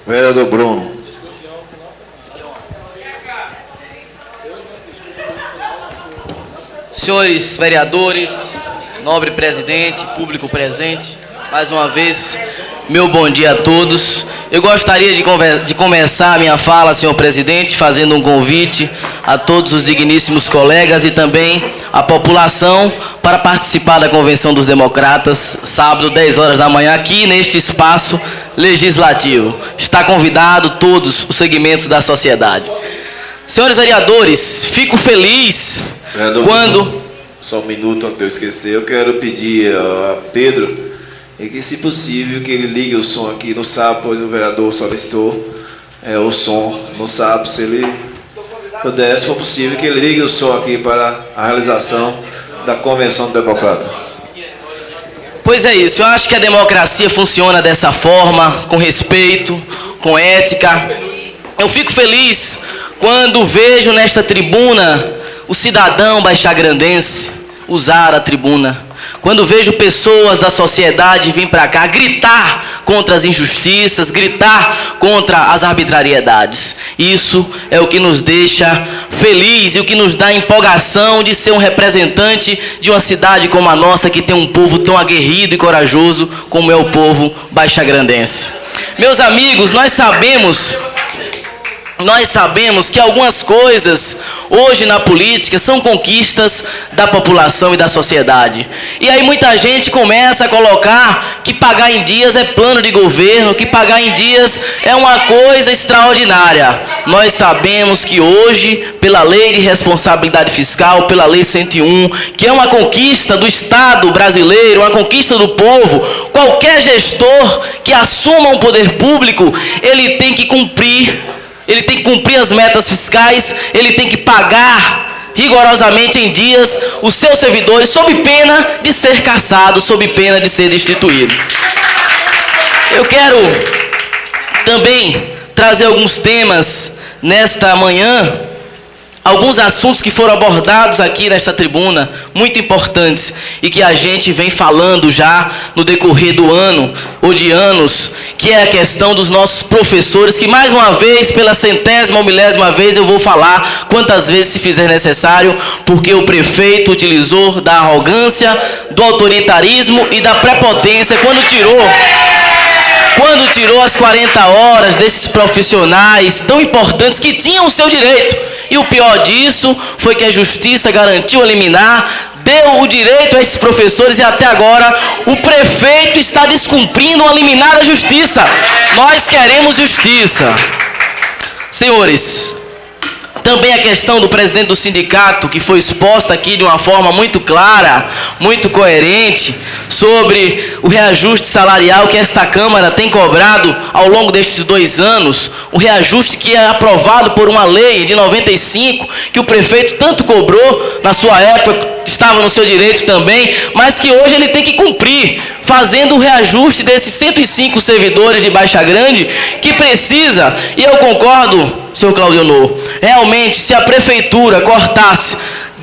Vereador Bruno. Senhores vereadores, nobre presidente, público presente, mais uma vez, meu bom dia a todos. Eu gostaria de começar a minha fala, senhor presidente, fazendo um convite a todos os digníssimos colegas e também a população para participar da Convenção dos Democratas, sábado, 10 horas da manhã, aqui neste espaço legislativo. Está convidado todos os segmentos da sociedade. Senhores vereadores, fico feliz Vereador quando... Bruno, só um minuto antes de eu esquecer, eu quero pedir a Pedro que, se possível, que ele ligue o som aqui no sábado, pois o vereador solicitou o som no sábado, se ele puder, se for possível, que ele ligue o som aqui para a realização da Convenção do Democrata. Pois é isso, eu acho que a democracia funciona dessa forma, com respeito, com ética. Eu fico feliz quando vejo nesta tribuna o cidadão baixagrandense usar a tribuna. Quando vejo pessoas da sociedade vir para cá gritar contra as injustiças, gritar contra as arbitrariedades. Isso é o que nos deixa feliz e o que nos dá empolgação de ser um representante de uma cidade como a nossa, que tem um povo tão aguerrido e corajoso como é o povo baixagrandense. Meus amigos, nós sabemos que algumas coisas hoje na política são conquistas da população e da sociedade. E aí muita gente começa a colocar que pagar em dias é plano de governo, que pagar em dias é uma coisa extraordinária. Nós sabemos que hoje, pela Lei de Responsabilidade Fiscal, pela Lei 101, que é uma conquista do Estado brasileiro, uma conquista do povo, qualquer gestor que assuma um poder público, ele tem que cumprir as metas fiscais, ele tem que pagar rigorosamente em dias os seus servidores, sob pena de ser cassado, sob pena de ser destituído. Eu quero também trazer alguns temas nesta manhã, alguns assuntos que foram abordados aqui nesta tribuna, muito importantes, e que a gente vem falando já no decorrer do ano, ou de anos, que é a questão dos nossos professores, que mais uma vez, pela 100ª ou 1000ª vez, eu vou falar quantas vezes se fizer necessário, porque o prefeito utilizou da arrogância, do autoritarismo e da prepotência quando tirou as 40 horas desses profissionais tão importantes que tinham o seu direito. E o pior disso foi que a justiça garantiu a liminar, deu o direito a esses professores e até agora o prefeito está descumprindo a liminar da justiça. Nós queremos justiça. Senhores, também a questão do presidente do sindicato, que foi exposta aqui de uma forma muito clara, muito coerente, sobre o reajuste salarial que esta Câmara tem cobrado ao longo destes 2 anos, o reajuste que é aprovado por uma lei de 95, que o prefeito tanto cobrou na sua época, estava no seu direito também, mas que hoje ele tem que cumprir, fazendo o reajuste desses 105 servidores de Baixa Grande, que precisa, e eu concordo, senhor Claudionor, realmente, se a prefeitura cortasse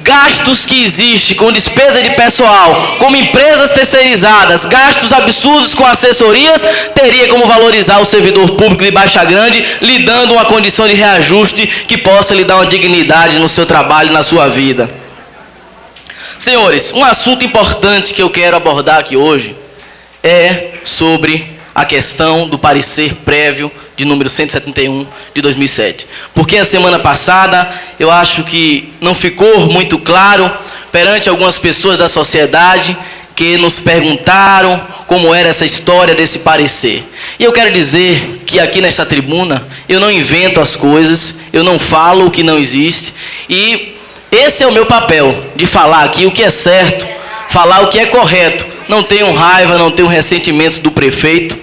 gastos que existem com despesa de pessoal, como empresas terceirizadas, gastos absurdos com assessorias, teria como valorizar o servidor público de Baixa Grande, lhe dando uma condição de reajuste que possa lhe dar uma dignidade no seu trabalho, na sua vida. Senhores, um assunto importante que eu quero abordar aqui hoje é sobre a questão do parecer prévio de número 171 de 2007. Porque a semana passada eu acho que não ficou muito claro perante algumas pessoas da sociedade que nos perguntaram como era essa história desse parecer. E eu quero dizer que aqui nesta tribuna eu não invento as coisas, eu não falo o que não existe, e esse é o meu papel, de falar aqui o que é certo, falar o que é correto. Não tenho raiva, não tenho ressentimentos do prefeito,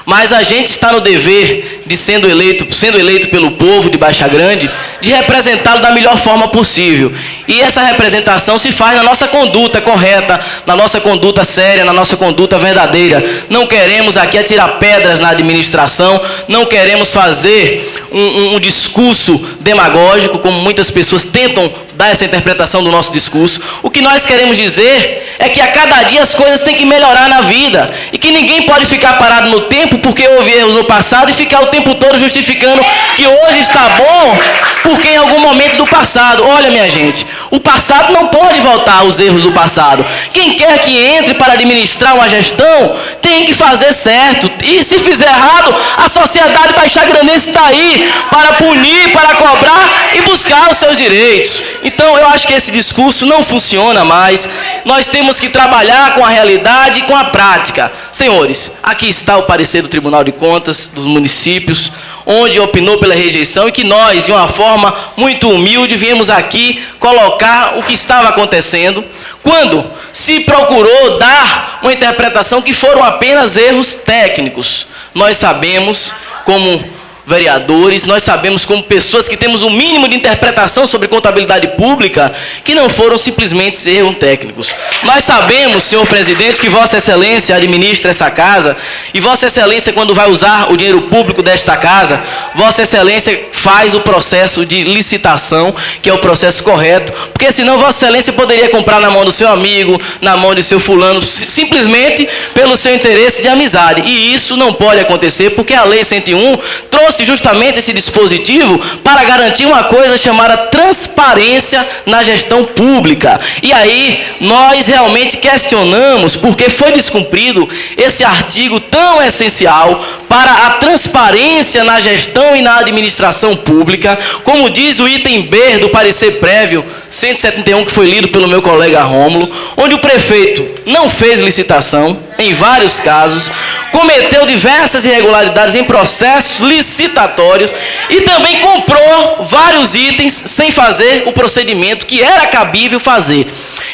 mas a gente está no dever de, sendo eleito pelo povo de Baixa Grande, de representá-lo da melhor forma possível. E essa representação se faz na nossa conduta correta, na nossa conduta séria, na nossa conduta verdadeira. Não queremos aqui atirar pedras na administração, não queremos fazer um discurso demagógico, como muitas pessoas tentam dar essa interpretação do nosso discurso. O que nós queremos dizer é que a cada dia as coisas têm que melhorar na vida e que ninguém pode ficar parado no tempo porque houve erros no passado e ficar o tempo todo justificando que hoje está bom porque em algum momento do passado. Olha, minha gente, o passado não pode voltar aos erros do passado. Quem quer que entre para administrar uma gestão tem que fazer certo, e se fizer errado, a sociedade baixagranense está aí para punir, para cobrar e buscar os seus direitos. Então eu acho que esse discurso não funciona mais. Nós temos que trabalhar com a realidade e com a prática. Senhores, aqui está o parecer do Tribunal de Contas dos municípios, onde opinou pela rejeição e que nós, de uma forma muito humilde, viemos aqui colocar o que estava acontecendo, quando se procurou dar uma interpretação que foram apenas erros técnicos. Nós sabemos, como vereadores, nós sabemos como pessoas que temos um mínimo de interpretação sobre contabilidade pública, que não foram simplesmente erros técnicos. Nós sabemos, senhor presidente, que Vossa Excelência administra essa casa, e Vossa Excelência, quando vai usar o dinheiro público desta casa, Vossa Excelência faz o processo de licitação, que é o processo correto, porque senão Vossa Excelência poderia comprar na mão do seu amigo, na mão de seu fulano, simplesmente pelo seu interesse de amizade, e isso não pode acontecer, porque a Lei 101 trouxe justamente esse dispositivo para garantir uma coisa chamada transparência na gestão pública. E aí nós realmente questionamos porque foi descumprido esse artigo tão essencial para a transparência na gestão e na administração pública, como diz o item B do parecer prévio 171, que foi lido pelo meu colega Rômulo, onde o prefeito não fez licitação, em vários casos, cometeu diversas irregularidades em processos licitatórios e também comprou vários itens sem fazer o procedimento que era cabível fazer.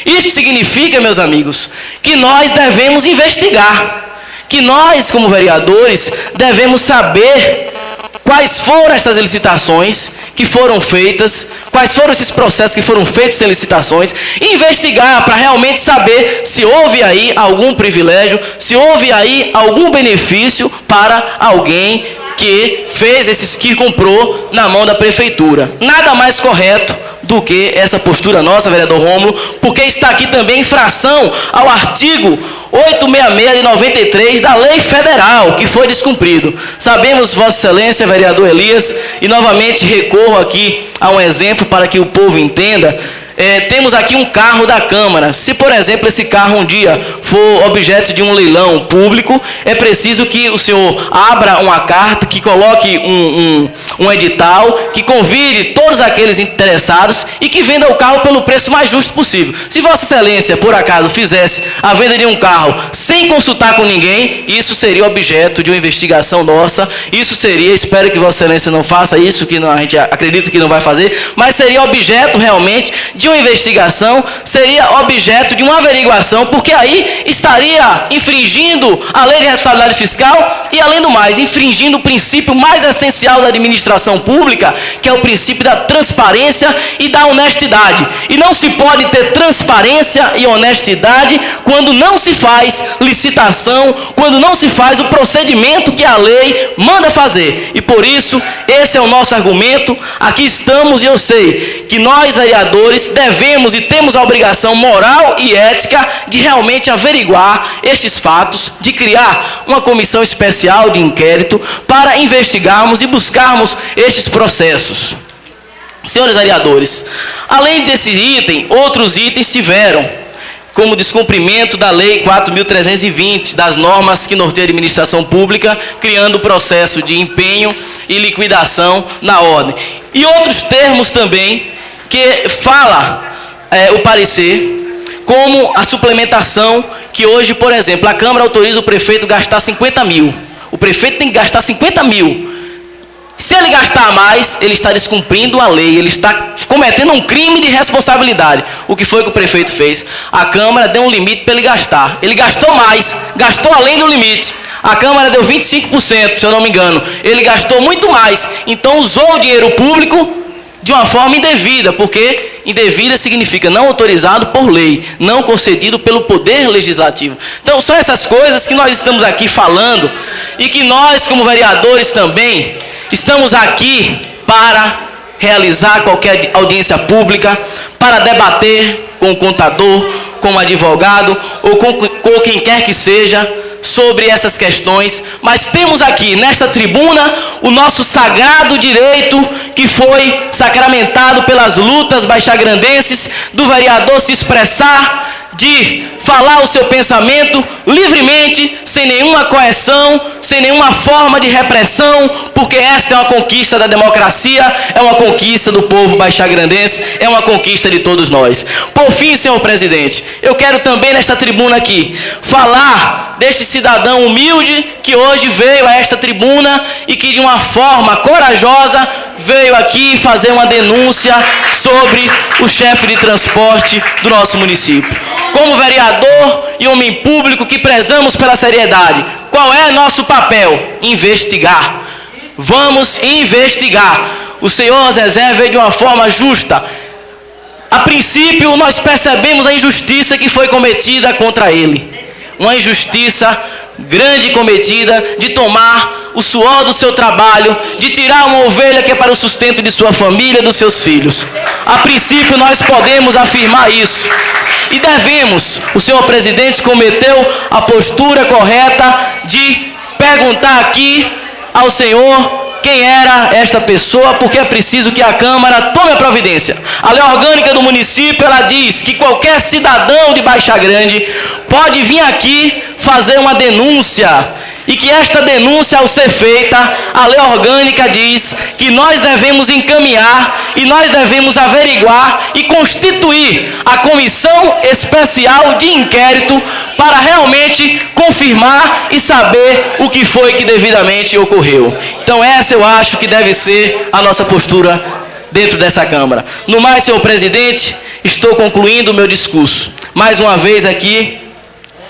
Isso significa, meus amigos, que nós devemos investigar, que nós, como vereadores, devemos saber quais foram essas licitações que foram feitas, quais foram esses processos que foram feitos sem licitações, e investigar para realmente saber se houve aí algum privilégio, se houve aí algum benefício para alguém que fez esses, que comprou na mão da prefeitura. Nada mais correto do que essa postura nossa, vereador Rômulo, porque está aqui também infração ao artigo 866 de 93 da Lei Federal, que foi descumprido. Sabemos, Vossa Excelência, vereador Elias, e novamente recorro aqui a um exemplo para que o povo entenda. Temos aqui um carro da Câmara. Se, por exemplo, esse carro um dia for objeto de um leilão público, é preciso que o senhor abra uma carta, que coloque um edital, que convide todos aqueles interessados e que venda o carro pelo preço mais justo possível. Se Vossa Excelência, por acaso, fizesse a venda de um carro sem consultar com ninguém, isso seria objeto de uma investigação nossa. Isso seria, espero que Vossa Excelência não faça isso, que não, a gente acredita que não vai fazer, mas seria objeto realmente de uma investigação, seria objeto de uma averiguação, porque aí estaria infringindo a lei de responsabilidade fiscal e, além do mais, infringindo o princípio mais essencial da administração pública, que é o princípio da transparência e da honestidade. E não se pode ter transparência e honestidade quando não se faz licitação, quando não se faz o procedimento que a lei manda fazer. E por isso, esse é o nosso argumento. Aqui estamos, e eu sei que nós, vereadores, devemos e temos a obrigação moral e ética de realmente averiguar estes fatos, de criar uma comissão especial de inquérito para investigarmos e buscarmos estes processos. Senhores vereadores, além desse item, outros itens tiveram, como descumprimento da Lei 4.320, das normas que norteiam a administração pública, criando o processo de empenho e liquidação na ordem. E outros termos também que fala o parecer, como a suplementação, que hoje, por exemplo, a Câmara autoriza o prefeito gastar 50 mil. O prefeito tem que gastar 50 mil. Se ele gastar mais, ele está descumprindo a lei, ele está cometendo um crime de responsabilidade. O que foi que o prefeito fez? A Câmara deu um limite para ele gastar. Ele gastou mais, gastou além do limite. A Câmara deu 25%, se eu não me engano. Ele gastou muito mais, então usou o dinheiro público de uma forma indevida, porque Indevida significa não autorizado por lei, não concedido pelo Poder Legislativo. Então, são essas coisas que nós estamos aqui falando e que nós, como vereadores também, estamos aqui para realizar qualquer audiência pública, para debater com o contador, com o advogado ou com quem quer que seja sobre essas questões, mas temos aqui nesta tribuna o nosso sagrado direito que foi sacramentado pelas lutas baixagrandenses do vereador se expressar, de falar o seu pensamento livremente, sem nenhuma coerção, sem nenhuma forma de repressão, porque esta é uma conquista da democracia, é uma conquista do povo baixagrandense, é uma conquista de todos nós. Por fim, senhor presidente, eu quero também nesta tribuna aqui falar deste cidadão humilde que hoje veio a esta tribuna e que de uma forma corajosa veio aqui fazer uma denúncia sobre o chefe de transporte do nosso município. Como vereador e homem público que prezamos pela seriedade, qual é nosso papel? Investigar. Vamos investigar. O senhor Zezé veio de uma forma justa. A princípio, nós percebemos a injustiça que foi cometida contra ele. Uma injustiça grande cometida de tomar o suor do seu trabalho, de tirar uma ovelha que é para o sustento de sua família, dos seus filhos. A princípio, nós podemos afirmar isso. E devemos, o senhor presidente cometeu a postura correta de perguntar aqui ao senhor quem era esta pessoa, porque é preciso que a Câmara tome a providência. A lei orgânica do município, ela diz que qualquer cidadão de Baixa Grande pode vir aqui fazer uma denúncia, e que esta denúncia, ao ser feita, a lei orgânica diz que nós devemos encaminhar e nós devemos averiguar e constituir a comissão especial de inquérito para realmente confirmar e saber o que foi que devidamente ocorreu. Então essa eu acho que deve ser a nossa postura dentro dessa Câmara. No mais, senhor presidente, estou concluindo o meu discurso. Mais uma vez aqui,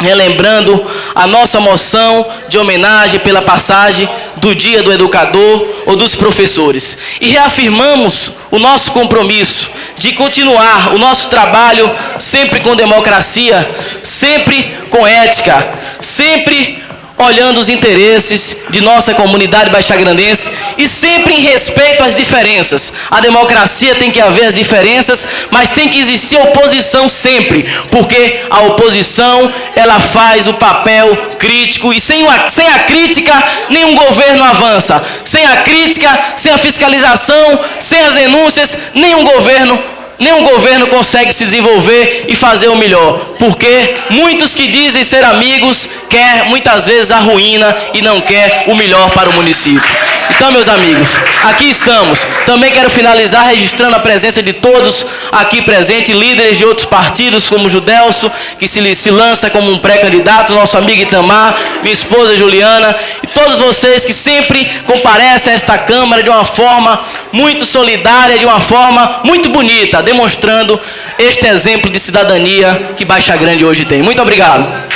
relembrando a nossa moção de homenagem pela passagem do Dia do Educador ou dos professores. E reafirmamos o nosso compromisso de continuar o nosso trabalho sempre com democracia, sempre com ética, sempre olhando os interesses de nossa comunidade baixagrandense e sempre em respeito às diferenças. A democracia tem que haver as diferenças, mas tem que existir oposição sempre, porque a oposição, ela faz o papel crítico e sem a crítica, nenhum governo avança. Sem a crítica, sem a fiscalização, sem as denúncias, nenhum governo consegue se desenvolver e fazer o melhor, porque muitos que dizem ser amigos quer muitas vezes a ruína e não quer o melhor para o município. Então, meus amigos, aqui estamos. Também quero finalizar registrando a presença de todos aqui presentes, líderes de outros partidos, como o Judelso, que se lança como um pré-candidato, nosso amigo Itamar, minha esposa Juliana, e todos vocês que sempre comparecem a esta Câmara de uma forma muito solidária, de uma forma muito bonita, demonstrando este exemplo de cidadania que Baixa Grande hoje tem. Muito obrigado.